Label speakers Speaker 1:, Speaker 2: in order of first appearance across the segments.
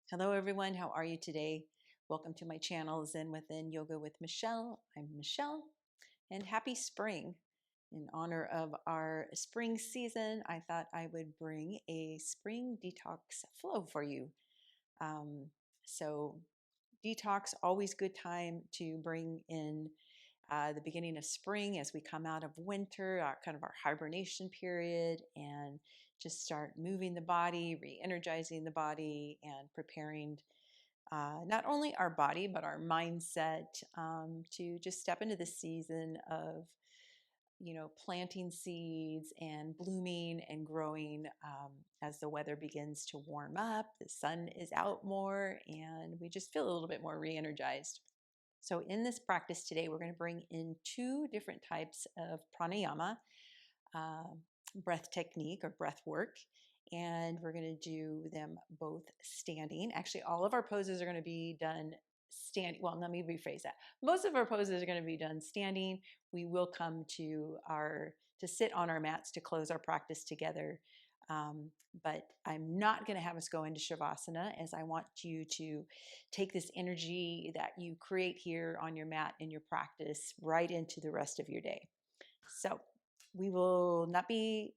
Speaker 1: Hello everyone, how are you today? Welcome to my channel, Zen Within Yoga with Michelle. I'm Michelle, and happy spring. In honor of our spring season, I thought I would bring a spring detox flow for you. Um, so detox, always good time to bring in the beginning of spring as we come out of winter, our kind of our hibernation period, and just start moving the body, re-energizing the body, and preparing not only our body but our mindset to just step into the season of planting seeds and blooming and growing as the weather begins to warm up, the sun is out more, and we just feel a little bit more re-energized. So in this practice today, we're going to bring in two different types of pranayama, uh, breath technique or breath work, and we're going to do them both standing. Actually, all of our poses are going to be done standing. Well, let me rephrase that. Most of our poses are going to be done standing. We will come to sit on our mats to close our practice together. But I'm not going to have us go into Shavasana, as I want you to take this energy that you create here on your mat in your practice right into the rest of your day. So I will not be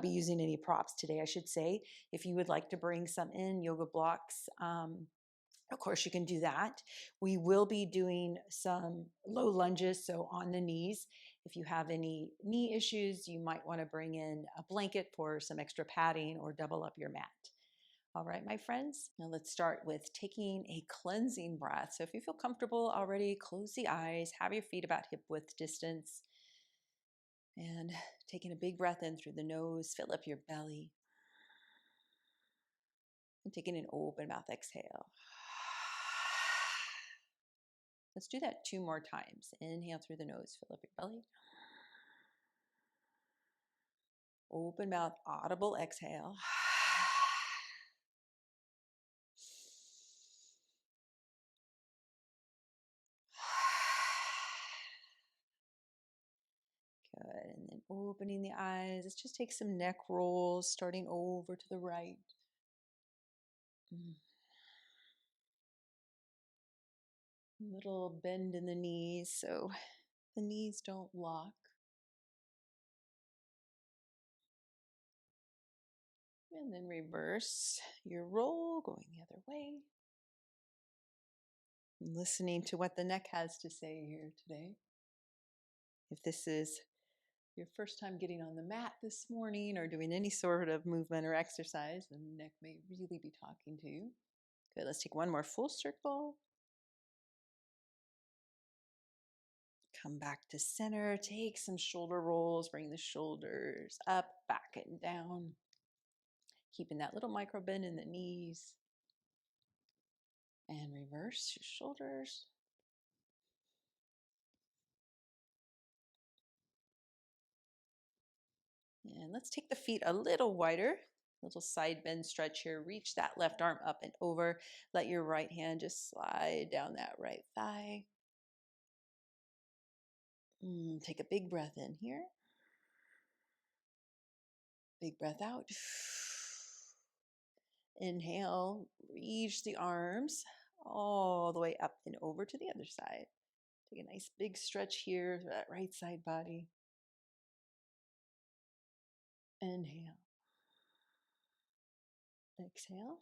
Speaker 1: using any props today, I should say. If you would like to bring some in, yoga blocks, of course you can do that. We will be doing some low lunges, so on the knees. If you have any knee issues, you might want to bring in a blanket for some extra padding or double up your mat. All right, my friends, now let's start with taking a cleansing breath. So if you feel comfortable already, close the eyes, have your feet about hip width distance, and taking a big breath in through the nose, fill up your belly. And taking an open mouth exhale. Let's do that 2 more times. Inhale through the nose, fill up your belly. Open mouth, audible exhale. Good. And then opening the eyes. Let's just take some neck rolls, starting over to the right. Little bend in the knees so the knees don't lock. And then reverse your roll, going the other way. Listening to what the neck has to say here today. If this is your first time getting on the mat this morning or doing any sort of movement or exercise, the neck may really be talking to you. Good, let's take one more full circle. Come back to center, take some shoulder rolls, bring the shoulders up, back and down. Keeping that little micro bend in the knees. And reverse your shoulders. And let's take the feet a little wider. Little side bend stretch here. Reach that left arm up and over. Let your right hand just slide down that right thigh. Take a big breath in here. Big breath out. Inhale, reach the arms all the way up and over to the other side. Take a nice big stretch here for that right side body. Inhale. Exhale.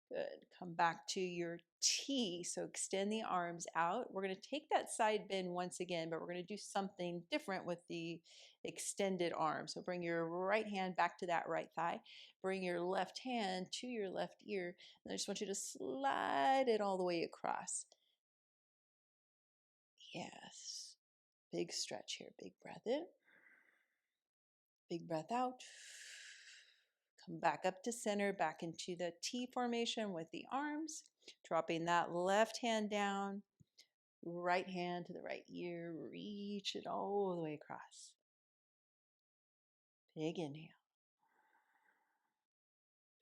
Speaker 1: Good. Come back to your T. So extend the arms out. We're going to take that side bend once again, but we're going to do something different with the extended arm. So bring your right hand back to that right thigh. Bring your left hand to your left ear. And I just want you to slide it all the way across. Yes. Big stretch here. Big breath in. Big breath out. Come back up to center, back into the T formation with the arms. Dropping that left hand down, right hand to the right ear, reach it all the way across. Big inhale.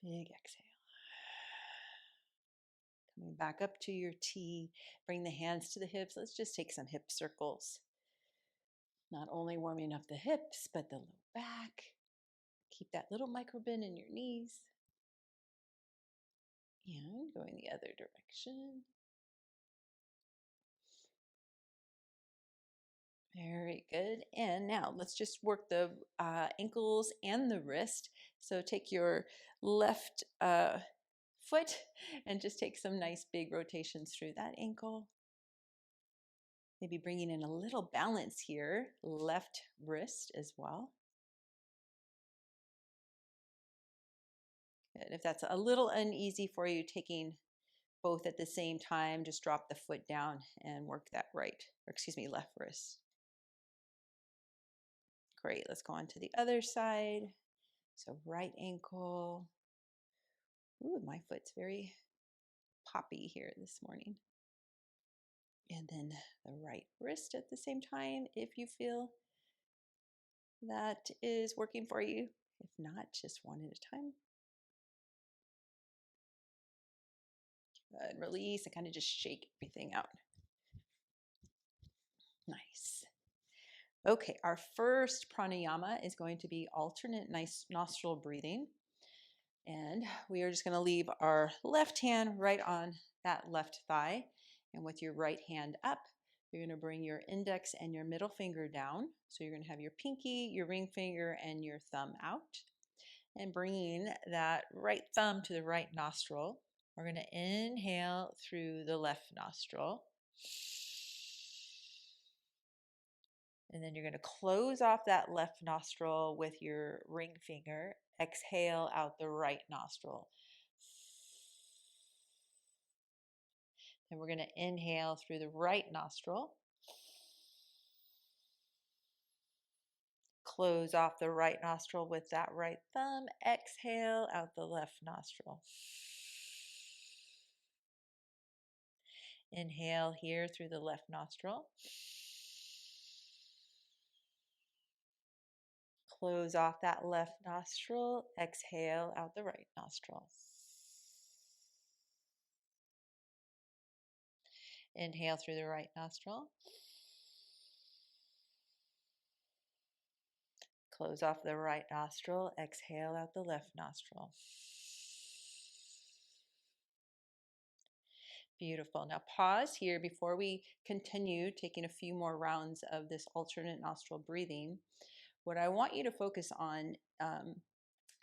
Speaker 1: Big exhale. Coming back up to your T, bring the hands to the hips. Let's just take some hip circles. Not only warming up the hips, but the low back. Keep that little micro bend in your knees. And going the other direction. Very good. And now let's just work the ankles and the wrist. So take your left foot and just take some nice big rotations through that ankle. Maybe bringing in a little balance here, left wrist as well. Good. If that's a little uneasy for you, taking both at the same time, just drop the foot down and work that left wrist. Great. Let's go on to the other side. So right ankle. Ooh, my foot's very poppy here this morning. And then the right wrist at the same time, if you feel that is working for you. If not, just one at a time. Good. Release and kind of just shake everything out. Nice. Okay, our first pranayama is going to be alternate nice nostril breathing. And we are just going to leave our left hand right on that left thigh. And with your right hand up, you're going to bring your index and your middle finger down. So you're going to have your pinky, your ring finger, and your thumb out. And bringing that right thumb to the right nostril, we're going to inhale through the left nostril. And then you're going to close off that left nostril with your ring finger. Exhale out the right nostril. Then we're going to inhale through the right nostril. Close off the right nostril with that right thumb. Exhale out the left nostril. Inhale here through the left nostril. Close off that left nostril. Exhale out the right nostril. Inhale through the right nostril. Close off the right nostril. Exhale out the left nostril. Beautiful. Now pause here before we continue taking a few more rounds of this alternate nostril breathing. What I want you to focus on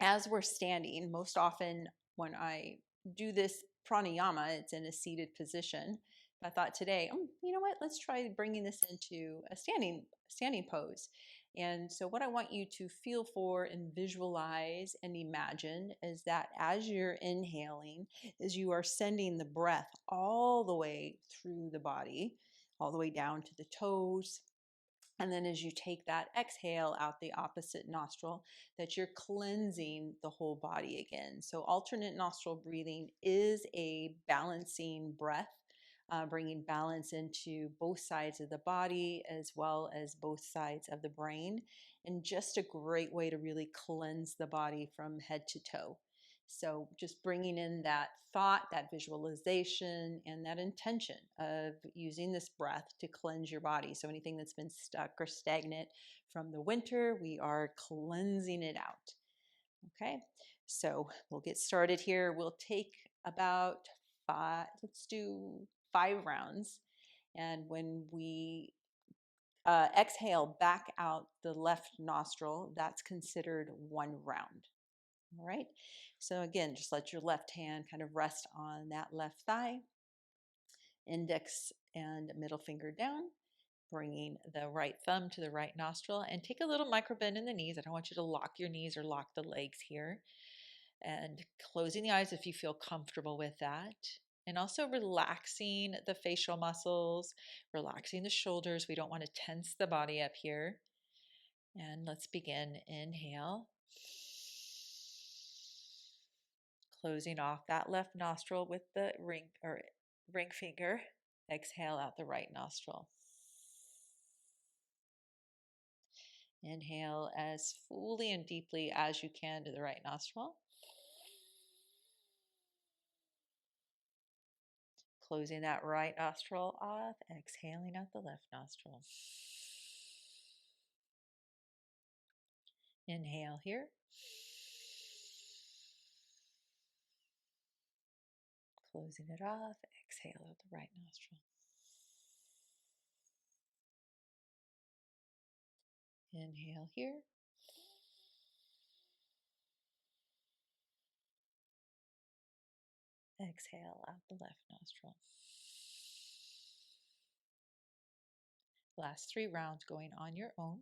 Speaker 1: as we're standing, most often when I do this pranayama, it's in a seated position. I thought today, you know what, let's try bringing this into a standing pose. And so what I want you to feel for and visualize and imagine is that as you're inhaling, is you are sending the breath all the way through the body, all the way down to the toes. And then as you take that exhale out the opposite nostril, that you're cleansing the whole body again. So alternate nostril breathing is a balancing breath, bringing balance into both sides of the body as well as both sides of the brain, and just a great way to really cleanse the body from head to toe. So just bringing in that thought, that visualization, and that intention of using this breath to cleanse your body. So anything that's been stuck or stagnant from the winter, we are cleansing it out. Okay, so we'll get started here. We'll take about let's do 5 rounds. And when we exhale back out the left nostril, that's considered 1 round. All right. So again, just let your left hand kind of rest on that left thigh, index and middle finger down, bringing the right thumb to the right nostril, and take a little micro bend in the knees. I don't want you to lock your knees or lock the legs here. And closing the eyes if you feel comfortable with that. And also relaxing the facial muscles, relaxing the shoulders. We don't want to tense the body up here. And let's begin. Inhale. Closing off that left nostril with the ring finger. Exhale out the right nostril. Inhale as fully and deeply as you can to the right nostril. Closing that right nostril off, exhaling out the left nostril. Inhale here. Closing it off. Exhale out the right nostril. Inhale here. Exhale out the left nostril. Last 3 rounds going on your own.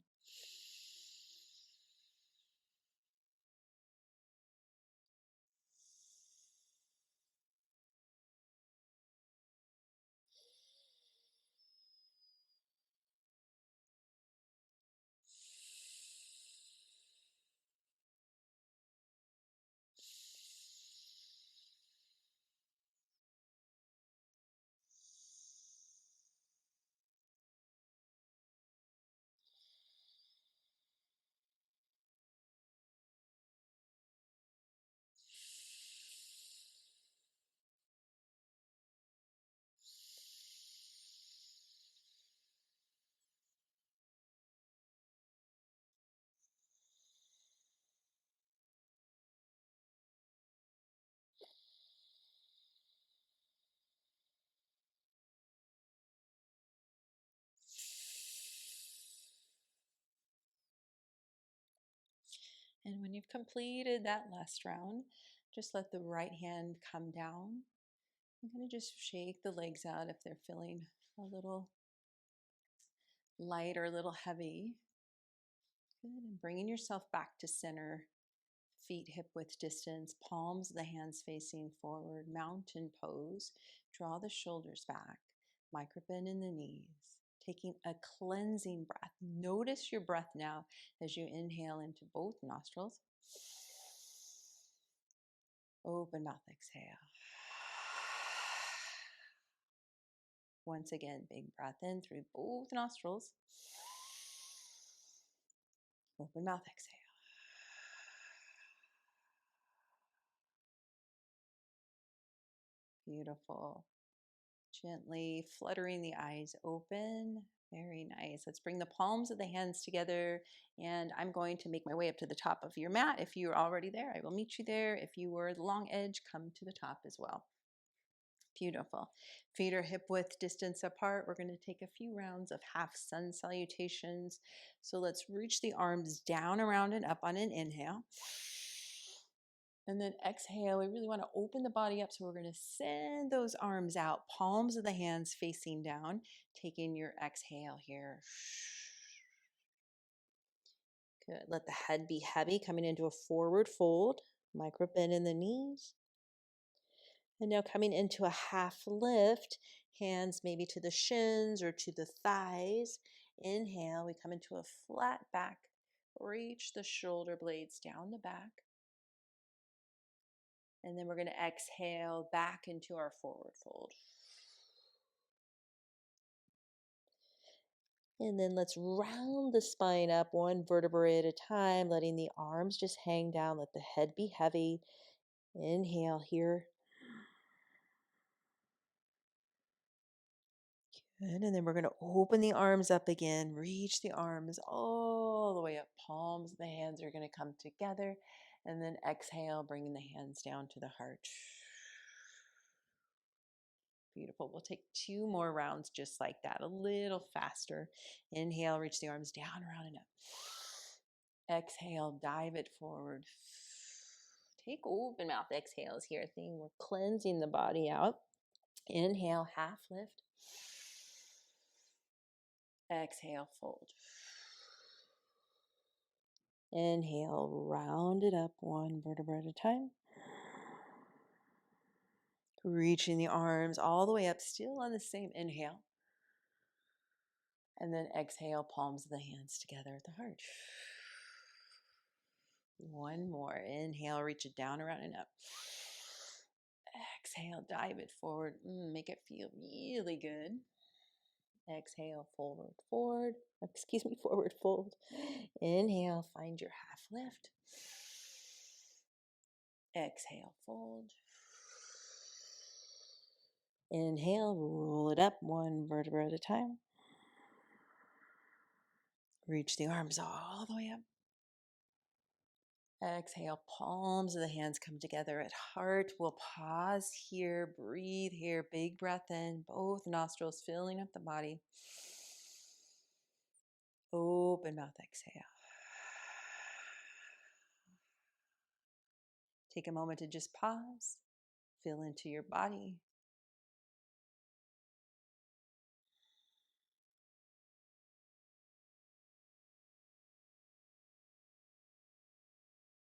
Speaker 1: And when you've completed that last round, just let the right hand come down. I'm going to just shake the legs out if they're feeling a little light or a little heavy. Good. And bringing yourself back to center, feet hip width distance, palms of the hands facing forward, mountain pose. Draw the shoulders back, micro bend in the knees. Taking a cleansing breath. Notice your breath now as you inhale into both nostrils. Open mouth, exhale. Once again, big breath in through both nostrils. Open mouth, exhale. Beautiful. Gently fluttering the eyes open. Very nice. Let's bring the palms of the hands together, and I'm going to make my way up to the top of your mat. If you're already there, I will meet you there. If you were the long edge, come to the top as well. Beautiful. Feet are hip width distance apart. We're going to take a few rounds of half sun salutations. So let's reach the arms down, around, and up on an inhale. And then exhale, we really want to open the body up. So we're going to send those arms out, palms of the hands facing down, taking your exhale here. Good. Let the head be heavy, coming into a forward fold, micro bend in the knees. And now coming into a half lift, hands maybe to the shins or to the thighs. Inhale, we come into a flat back. Reach the shoulder blades down the back. And then we're going to exhale back into our forward fold. And then let's round the spine up one vertebrae at a time, letting the arms just hang down. Let the head be heavy. Inhale here. Good. And then we're going to open the arms up again. Reach the arms all the way up. Palms of the hands are going to come together. And then exhale, bringing the hands down to the heart. Beautiful. We'll take 2 more rounds just like that, a little faster. Inhale, reach the arms down, around, and up. Exhale, dive it forward. Take open mouth exhales here. We're cleansing the body out. Inhale, half lift. Exhale, fold. Inhale, round it up one vertebra at a time. Reaching the arms all the way up, still on the same inhale. And then exhale, palms of the hands together at the heart. One more. Inhale, reach it down, around, and up. Exhale, dive it forward. Make it feel really good. Exhale, forward fold. Inhale, find your half lift. Exhale, fold. Inhale, roll it up one vertebra at a time. Reach the arms all the way up. Exhale, palms of the hands come together at heart. We'll pause here, breathe here, big breath in, both nostrils filling up the body. Open mouth, exhale. Take a moment to just pause, feel into your body.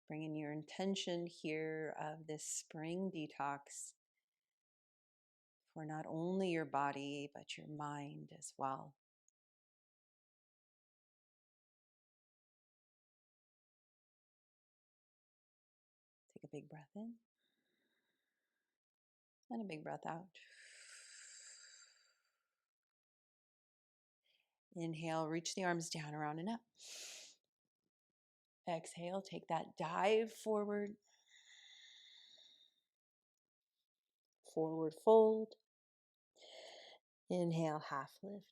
Speaker 1: Bringing your intention here of this spring detox for not only your body, but your mind as well. Take a big breath in and a big breath out. Inhale, reach the arms down, around and up. Exhale, take that dive forward. Forward fold. Inhale, half lift.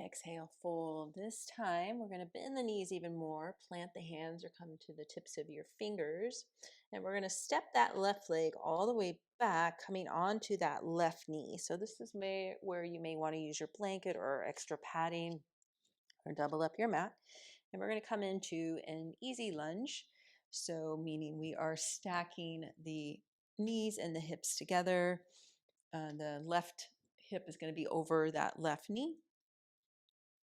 Speaker 1: Exhale, fold. This time, we're going to bend the knees even more. Plant the hands or come to the tips of your fingers. And we're going to step that left leg all the way back, coming onto that left knee. So this is where you may want to use your blanket or extra padding or double up your mat. And we're going to come into an easy lunge. So meaning we are stacking the knees and the hips together. The left hip is going to be over that left knee.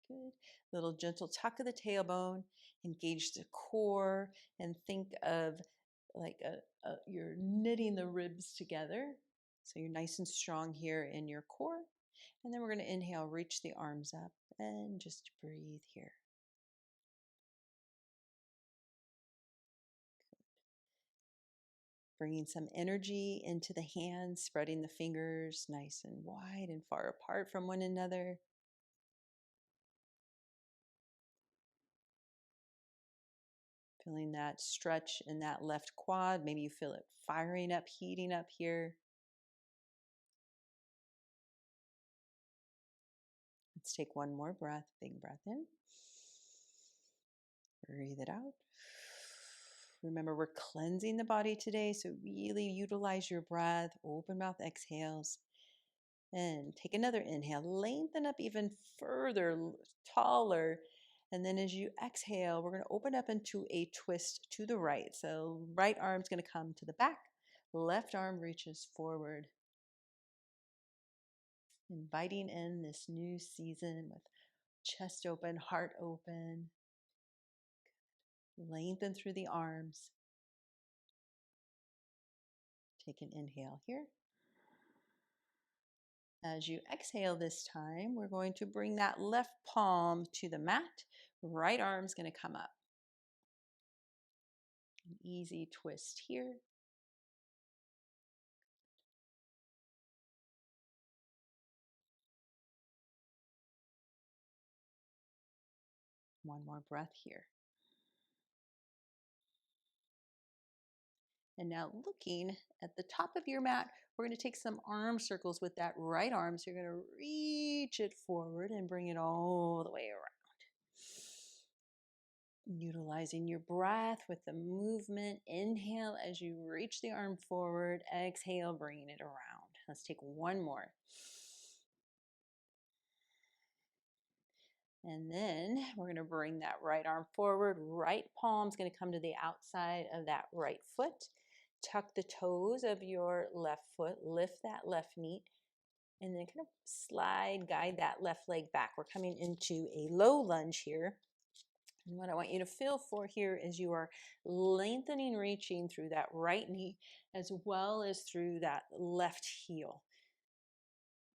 Speaker 1: Good. Little gentle tuck of the tailbone, engage the core, and think of like you're knitting the ribs together. So you're nice and strong here in your core. And then we're going to inhale, reach the arms up, and just breathe here. Bringing some energy into the hands, spreading the fingers nice and wide and far apart from one another. Feeling that stretch in that left quad. Maybe you feel it firing up, heating up here. Let's take one more breath. Big breath in. Breathe it out. Remember, we're cleansing the body today, so really utilize your breath. Open mouth exhales. And take another inhale. Lengthen up even further, taller. And then as you exhale, we're going to open up into a twist to the right. So right arm's going to come to the back. Left arm reaches forward. Inviting in this new season with chest open, heart open. Lengthen through the arms. Take an inhale here. As you exhale this time, we're going to bring that left palm to the mat. Right arm's going to come up. An easy twist here. One more breath here. And now looking at the top of your mat, we're going to take some arm circles with that right arm. So you're going to reach it forward and bring it all the way around. Utilizing your breath with the movement. Inhale as you reach the arm forward. Exhale, bringing it around. Let's take one more. And then we're going to bring that right arm forward. Right palm's going to come to the outside of that right foot. Tuck the toes of your left foot. Lift that left knee. And then kind of slide, guide that left leg back. We're coming into a low lunge here. And what I want you to feel for here is you are lengthening, reaching through that right knee as well as through that left heel.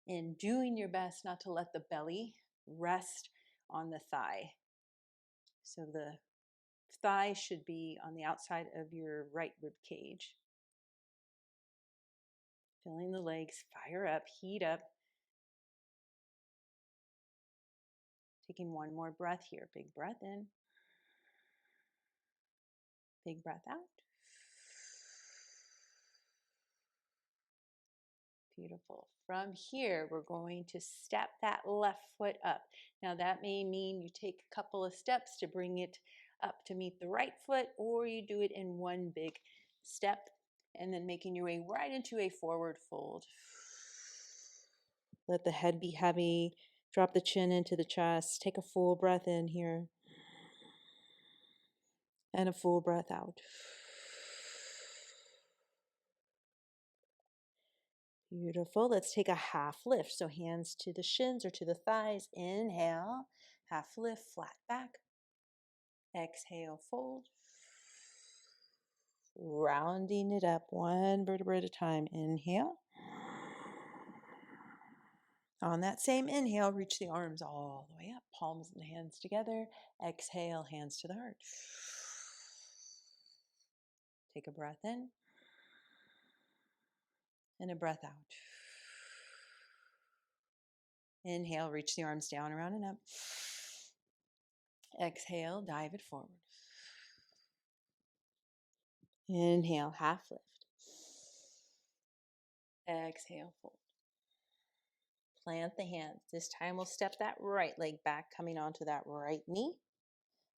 Speaker 1: And doing your best not to let the belly rest on the thigh. So the thigh should be on the outside of your right rib cage. Feeling the legs fire up, heat up. Taking one more breath here. Big breath in. Big breath out. Beautiful. From here, we're going to step that left foot up. Now that may mean you take a couple of steps to bring it up to meet the right foot, or you do it in one big step and then making your way right into a forward fold. Let the head be heavy. Drop the chin into the chest. Take a full breath in here and a full breath out. Beautiful. Let's take a half lift. So hands to the shins or to the thighs. Inhale, half lift, flat back. Exhale, fold. Rounding it up one vertebra at a time. Inhale. On that same inhale, reach the arms all the way up, palms and hands together. Exhale, hands to the heart. Take a breath in and a breath out. Inhale, reach the arms down, around, and up. Exhale, dive it forward. Inhale, half lift. Exhale, fold. Plant the hands. This time we'll step that right leg back, coming onto that right knee.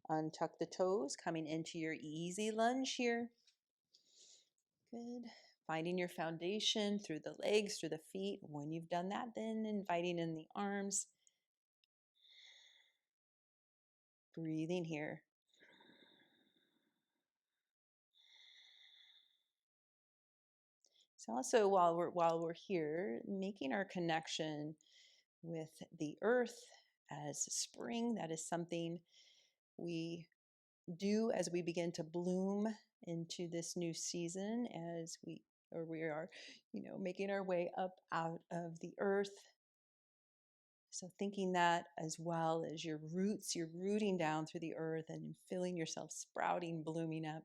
Speaker 1: Untuck the toes, coming into your easy lunge here. Good. Finding your foundation through the legs, through the feet. When you've done that, then inviting in the arms. Breathing here. So also while we're here, making our connection with the earth as spring. That is something we do as we begin to bloom into this new season, as we are, making our way up out of the earth. So thinking that as well as your roots, you're rooting down through the earth and feeling yourself sprouting, blooming up.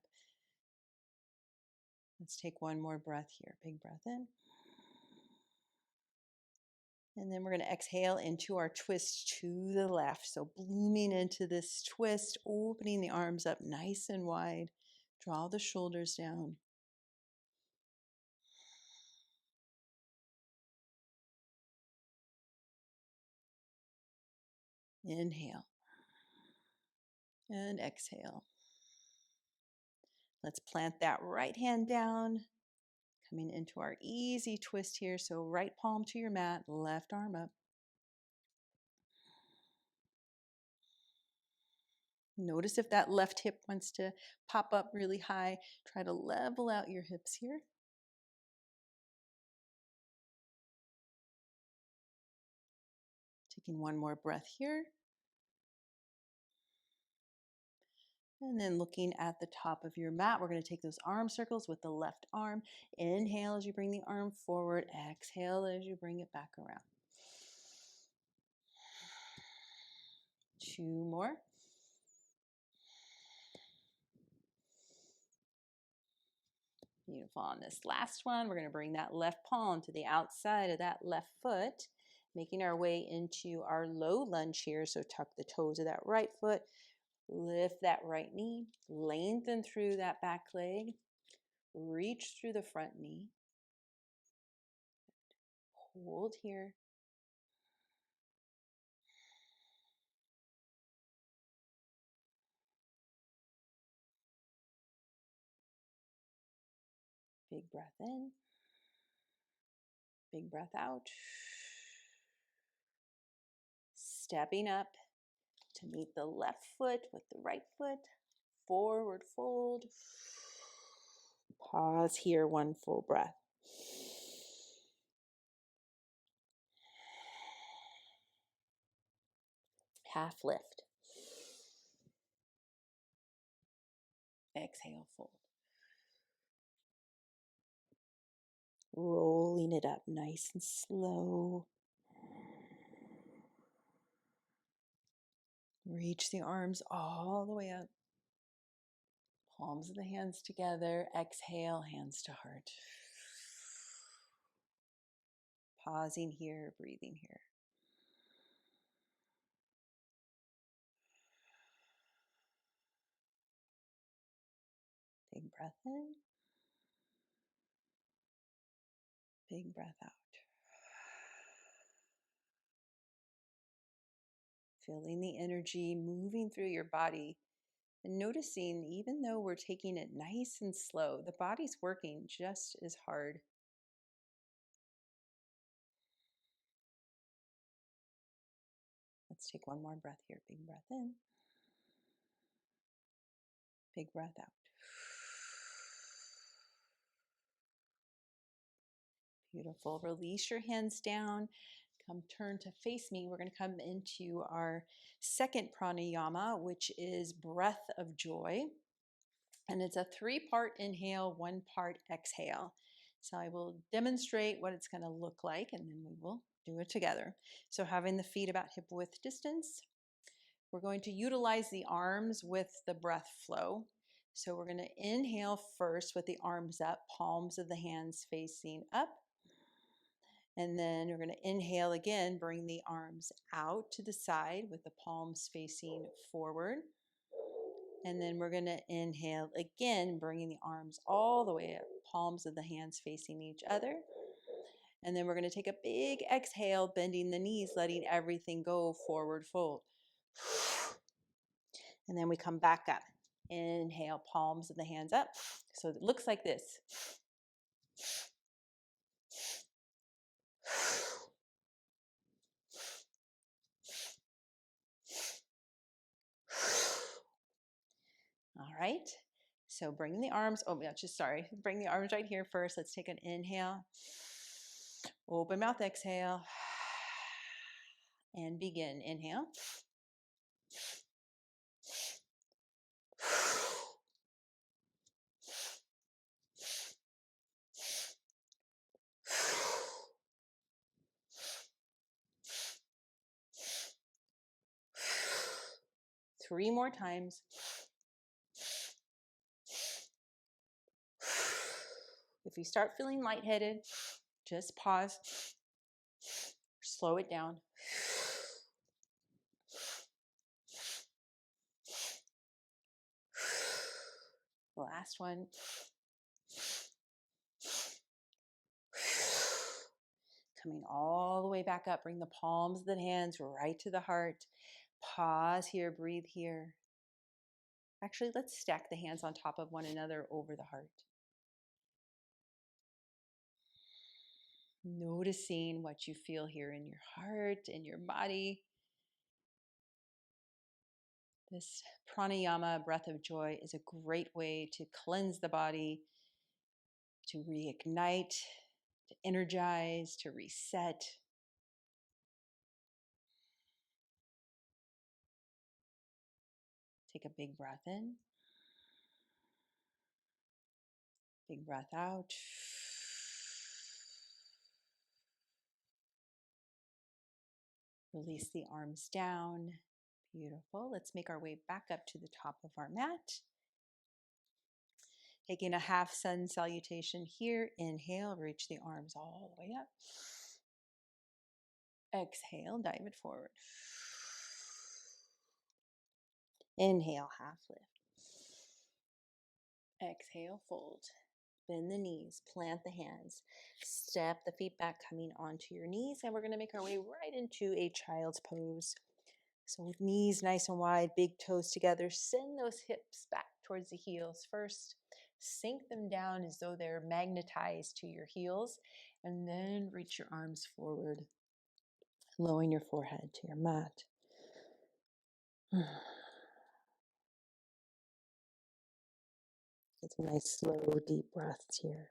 Speaker 1: Let's take one more breath here. Big breath in. And then we're going to exhale into our twist to the left. So blooming into this twist, opening the arms up nice and wide. Draw the shoulders down. Inhale. And exhale. Let's plant that right hand down. Coming into our easy twist here. So right palm to your mat, left arm up. Notice if that left hip wants to pop up really high. Try to level out your hips here. Taking one more breath here. And then looking at the top of your mat, we're going to take those arm circles with the left arm. Inhale as you bring the arm forward. Exhale as you bring it back around. 2 more. Beautiful. On this last one, we're going to bring that left palm to the outside of that left foot, making our way into our low lunge here. So tuck the toes of that right foot, lift that right knee, lengthen through that back leg, reach through the front knee. Hold here. Big breath in. Big breath out. Stepping up to meet the left foot with the right foot. Forward fold. Pause here, one full breath. Half lift. Exhale, fold. Rolling it up nice and slow. Reach the arms all the way up. Palms of the hands together. Exhale, hands to heart. Pausing here, breathing here. Big breath in. Big breath out. Feeling the energy moving through your body And noticing, even though we're taking it nice and slow, the body's working just as hard. Let's take one more breath here. Big breath in. Big breath out. Beautiful. Release your hands down. Come turn to face me. We're going to come into our second pranayama, which is breath of joy. And it's a 3-part inhale, 1-part exhale. So I will demonstrate what it's going to look like, and then we will do it together. So having the feet about hip width distance, we're going to utilize the arms with the breath flow. So we're going to inhale first with the arms up, palms of the hands facing up. And then we're going to inhale again, bring the arms out to the side with the palms facing forward. And then we're going to inhale again, bringing the arms all the way up, palms of the hands facing each other. And then we're going to take a big exhale, bending the knees, letting everything go, forward fold. And then we come back up. Inhale, palms of the hands up. So it looks like this. All right. So bring the arms, bring the arms right here first. Let's take an inhale. Open mouth, exhale. And begin. Inhale. 3 more times. If you start feeling lightheaded, just pause. Slow it down. Last one. Coming all the way back up. Bring the palms of the hands right to the heart. Pause here, breathe here. Actually, let's stack the hands on top of one another over the heart. Noticing what you feel here in your heart, in your body. This pranayama, breath of joy, is a great way to cleanse the body, to reignite, to energize, to reset. Take a big breath in. Big breath out. Release the arms down. Beautiful. Let's make our way back up to the top of our mat. Taking a half sun salutation here. Inhale, reach the arms all the way up. Exhale, dive it forward. Inhale, half lift. Exhale, fold. Bend the knees, plant the hands, step the feet back, coming onto your knees, and we're going to make our way right into a child's pose. So with knees nice and wide, big toes together, send those hips back towards the heels first. Sink them down as though they're magnetized to your heels, and then reach your arms forward, lowering your forehead to your mat. Get some nice, slow, deep breaths here.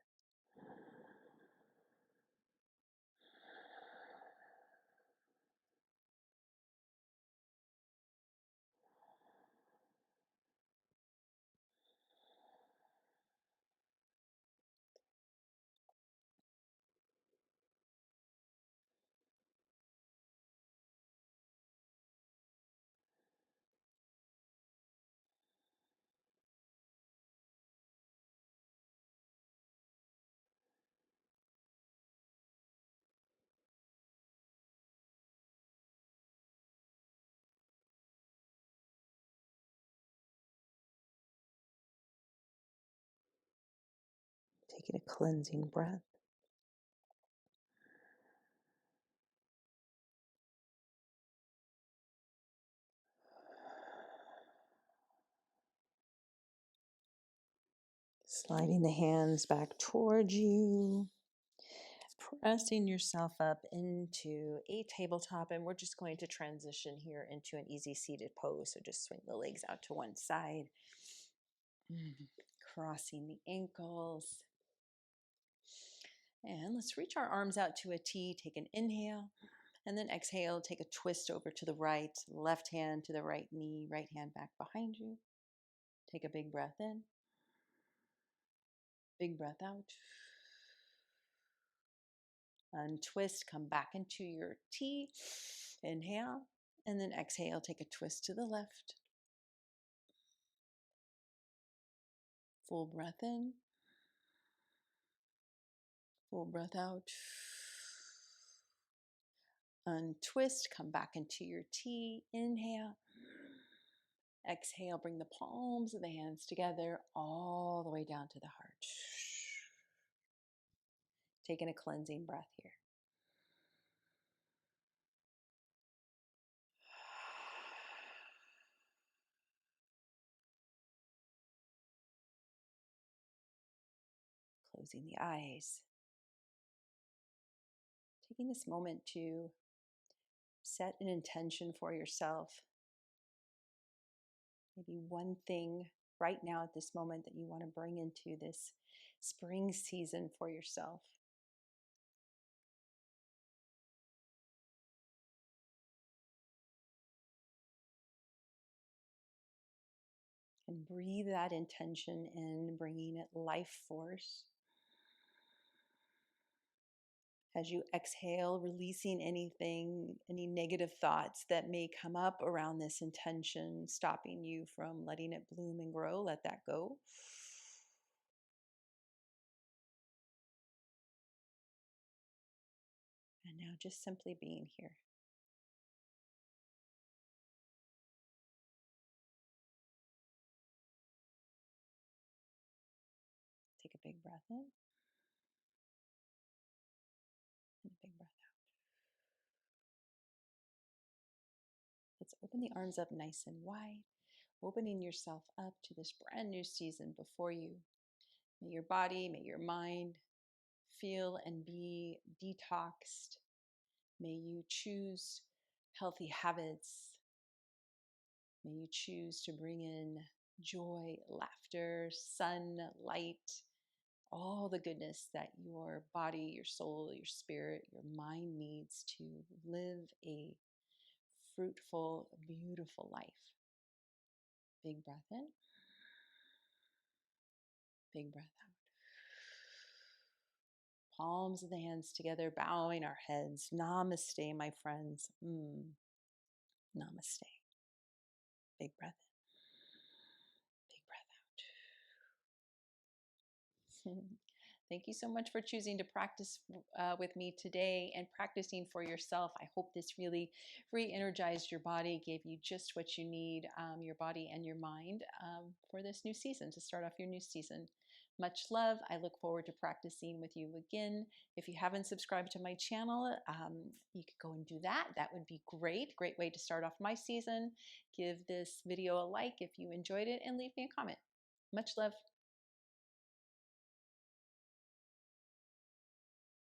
Speaker 1: Taking a cleansing breath. Sliding the hands back towards you, pressing yourself up into a tabletop, and we're just going to transition here into an easy seated pose. So just swing the legs out to one side, crossing the ankles. And let's reach our arms out to a T. Take an inhale, and then exhale. Take a twist over to the right, left hand to the right knee, right hand back behind you. Take a big breath in, big breath out. Untwist, come back into your T. Inhale, and then exhale. Take a twist to the left. Full breath in, full breath out. Untwist, come back into your T. Inhale. Exhale, bring the palms of the hands together all the way down to the heart. Taking a cleansing breath here. Closing the eyes. Taking this moment to set an intention for yourself. Maybe one thing right now at this moment that you want to bring into this spring season for yourself. And breathe that intention in, bringing it life force. As you exhale, releasing anything, any negative thoughts that may come up around this intention, stopping you from letting it bloom and grow. Let that go. And now just simply being here. Take a big breath in and a big breath out. Let's open the arms up nice and wide, opening yourself up to this brand new season before you. May your body, may your mind feel and be detoxed. May you choose healthy habits. May you choose to bring in joy, laughter, sun, light, all the goodness that your body, your soul, your spirit, your mind needs to live a fruitful, beautiful life. Big breath in, big breath out. Palms of the hands together, bowing our heads. Namaste, my friends. Namaste. Big breath in, big breath out. Thank you so much for choosing to practice with me today and practicing for yourself. I hope this really re-energized your body, gave you just what you need, your body and your mind, for this new season, to start off your new season. Much love. I look forward to practicing with you again. If you haven't subscribed to my channel, you could go and do that. That would be great. Great way to start off my season. Give this video a like if you enjoyed it and leave me a comment. Much love.